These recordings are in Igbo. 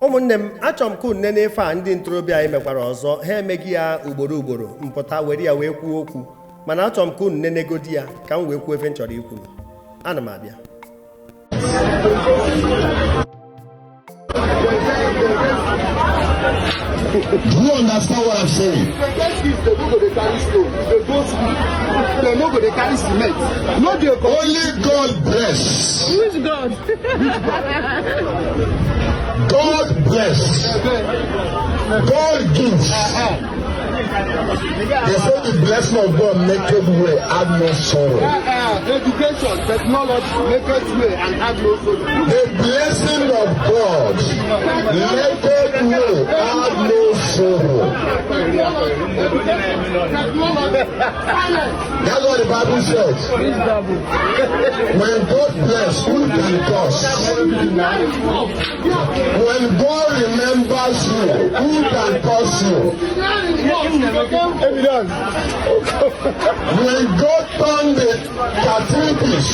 ụmụnne m achọrọ m ka unu na-efe a ndị ntorobịa anyị mekwara ọzọ ha emeghị ya ugboro mpụta were ya wee kwuo okwu mana achọrọ m ka unu nenegodi ya ka m wee kwuo efe m chọrọ ikwu. Ana m abịa. Do you understand what I'm saying? They go to carry stone. They go sleep. They no go to carry cement. No, they go. Only God bless. Which God? God bless. God gives. They say the blessing of God maketh way, add no sorrow. Education, technology, maketh way and add no sorrow. The blessing of God maketh way, add no sorrow. That's what the Bible says. When God bless, who can curse? When God remembers you, who can curse you? Evidence. When God turned the captivities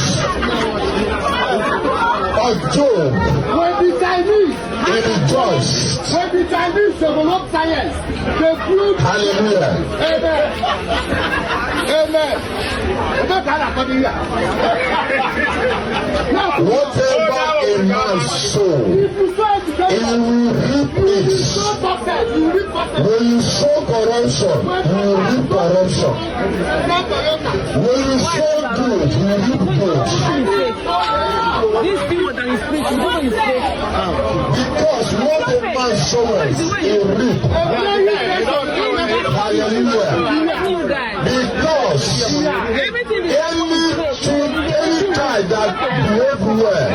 of Job, when the Chinese rejoiced, when the Chinese developed science, they proved. Hallelujah. Amen. Whatever a man sow, he will reap it. When you sow corruption, you will reap corruption. When you sow good, you will reap good. These people that is preaching, what is fake? Because what a man sows, he will reap. Hallelujah. Because any child that behaves well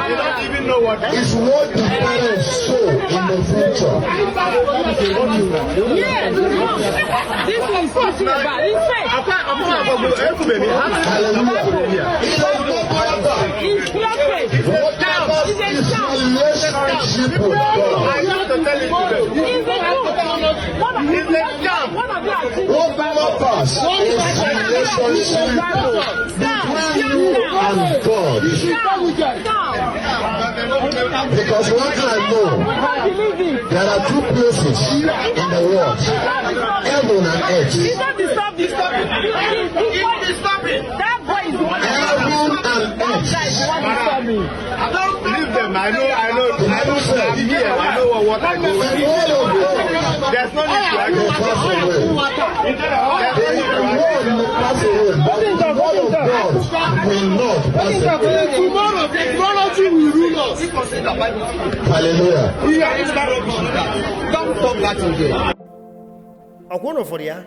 is what the parents sow in the future. Yes. This one is talking about. It's fake. Hallelujah. It's fake. It's a Relationship with God. It's What matters is relationship between you and God. Because one thing I know, there are two places in the world, heaven and earth. That boy is the one Heaven and earth. Don't leave them. I know. I'm here. I know what I do. There's no need to argue. Tomorrow, technology will rule us. Hallelujah. Don't talk that again. Ọkwụnụ fụrụ ya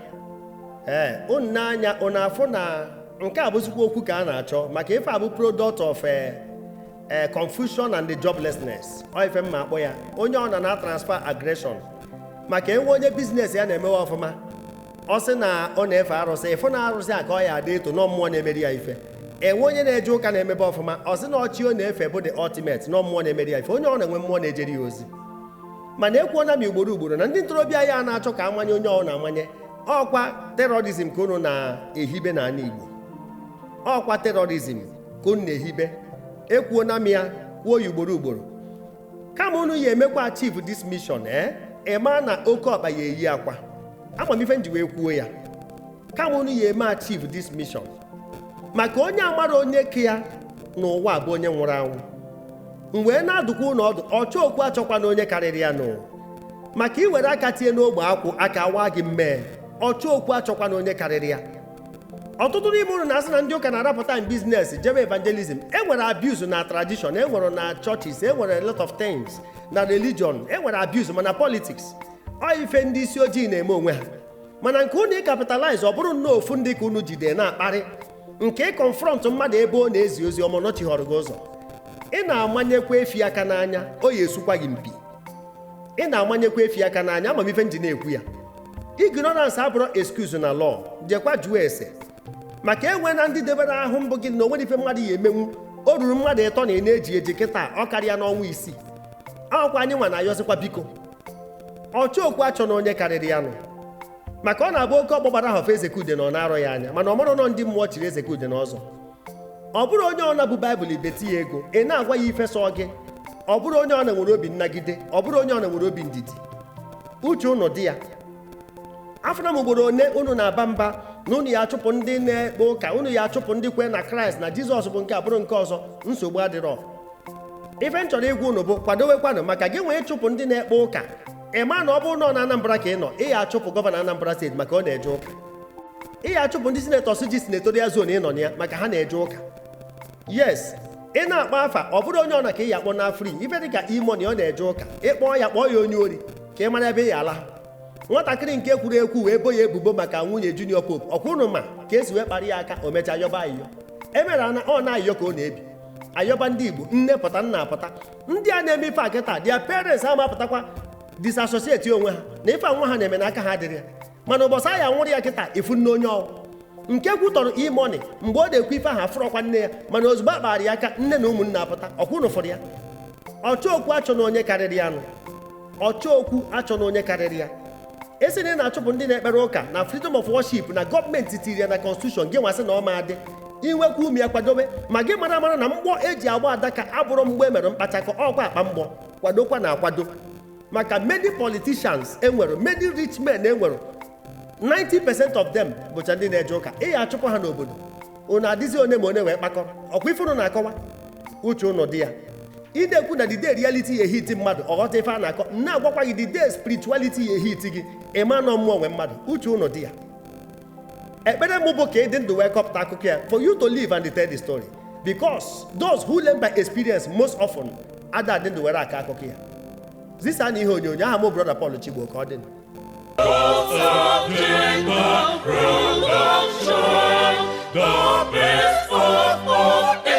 unu n'anya unu afụ na nke a bụzikwa okwu ka a na-achọ maka ife abụ product of confusion and the joblessness ọ ife mma akpọ ya onye ọ na transfer aggression maka enwe onye biznes ya na-emewe ọfụma ọ sị na ọ na-efe arụsị ịfụ na arụsị a ka ọ ya adị eto nọ mmụọ na-emeri ya ife enwe onye na-eje ụka na-emebe ọfụma ọ sị na ọchị ọ na-efe bụ the ultimate nọ mmụọ na-emeri ya ife onye ọ na-enwe mmụọ na-ejeri ya ozi mana ekwuona m ugboro na ndị ntorobịa ya na-achọ ka amanye onye ọ na-amanye ọkwa terorizm ka unu na-ehibe n'ala Igbo ọkwa terorizm ka unu na-ehibe ekwuona m ya kwuo ya ugboro kama unu ya emekwa achieve this mission ịma na oke ọkpa ya eyi akwa amamife nji wee kwuo ya kama unu ya eme achieve this mission maka onye amara onye ke ya n'ụwa bụ onye nwụrụ anwụ mgbe na-adụkwa ụlọ ọdụ ọchọ okwu achọkwa na onye karịrị ya n'ụwa maka iwere aka tie n'ogbe akwụ aka waa gị mmee ọchọ okwu achọkwa na onye karịrị ya ọtụtụ n'ime unu na-asị na ndị ụka na-arapụta in business jebe evangelism enwere abuse na tradition enwere na churches enwere a lot of things na religion enwere abuse mana politics ọ ife ndị isi ojii na-eme onwe ha mana nke unu capitalize ọ bụrụ nnọọ ofu ndị ka unu jide na-akparị nke confront mmadụ ebe ọ na-ezi ozi ọma nọchighọrọ gị ụzọ ị na-amanyekwa efi aka n'anya o ya esukwa gị mpi ị na-amanyekwa efi aka n'anya amamife nji na-ekwu ya ignorance abụrụ excuse na law jekwa jụọ ese maka enwe na ndị debere ahụ mbụ gị na onwere ife mmadụ ya emenwu o ruru mmadụ ịtọ na na-eji eji kịta ọ karịa n'ọnwa 6 akwụkwa anyị nwa na-ayọzikwa biko ọchọ okwu achọ na onye karịrị ya nụ maka ọ na-abụ oke ọgbọgbara ahụ Ezekude na ọ na-arọ ya anya mana ọ mara nọ ndị mmụọ chiri Ezekude n'ọzọ ọ bụrụ onye ọ na-abụ baịbụl ibeti ya ego ị na-agwa ya ife sọ gị ọ bụrụ onye ọ na-enwere obi nnagide, ọ bụrụ onye ọ na-enwere obi ndidi. Uche unu dị ya. Afọna m ugboro one unu na-aba mba na unu ya achụpụ ndị na-ekpe ụka, unu ya achụpụ ndị kwe na Kraịst na Jizọs bụ nke abụrụ nke ọzọ, nsogbu adịrọ. Ife m chọrọ ịgwa unu bụ kwadowekwanụ maka gị nwee ịchụpụ ndị na-ekpe ụka. Ị ma na ọ bụrụ na Anambra ka ị nọ, ị ya achụpụ gọvanọ Anambra steeti maka ọ na-eje ụka. Ị ya achụpụ ndị sinetọs ji senatorial zone ị nọ na ya maka ha na-eje ụka. Yes, ị na-akpọ afa ọ bụrụ onye ọ na ka ị ya akpọ na free, ife dịka imoni ọ na-eje ụka, ịkpọọ ya kpọọ ya onye ori ka ị mara ebe ị ya ala. Nwatakịrị nke kwuru ekwu wee bo ya ebubo maka nwunye junior pope, ọkwa unu ma ka esi wee kparị ya aka o mechaa yọba ayịyọ. Emere ana ọ na-ayọ ka ọ na-ebi ayọba ndị Igbo, nne pụta nna apụta. Ndị a na-eme ife akịta dia parents ama apụtakwa disassociate onwe ha na ife nwa ha na-eme n'aka ha dịrị ya. Mana ụbọchị a ya nwụrụ ya kịta ifu nne onye ọwụ nke kwutọrọ imoni mgbe ọ na-ekwu ife ahụ afụrọkwa nne ya, mana ozugbo akpara ya aka nne na ụmụnne apụta. Ọkwa unu fọrọ ya. Ọchọokwu achọ na onye karịrị ya nụ. Ọchọokwu achọ na onye karịrị ya. Esi na ị na-achụpụ ndị na-ekpere ụka na freedom of worship na gọọmenti tiri ya na constitution, gị nwasị na ọ ma adị inwekwa ume ya kwadobe, ma gị mara na mgbọ eji agba adaka abụrụ mgbe emere mkpachakọ, ọkwa akpa mgbọ kwadokwa na akwado. Maka many politicians enwere, many rich men enwere, 90% of them bụcha ndị na-eje ụka. Ị ya achụpụ ha n'obodo, unu adịzi one ma one wee kpakọrọ. Ọkwa ife unu na-akọwa uche unu dị ya. Ị na-ekwu na the day reality ya ehiti mmadụ, ọghọta ife a na-akọ. Na-agwakwa gị the day spirituality ya ehiti gị, ịma nọ mmụọ nwe mmadụ. Uche unu dị ya. Ekpere m bụ ka ị dị ndụ wee kọpụta akụkọ ya, for you to live and tell the story, because those who learn by experience most often ada adị ndụ were aka akụkọ ya. Zisa na ihe onyonyo aha m brother Paul Chigbo ka ọ dị. The best of all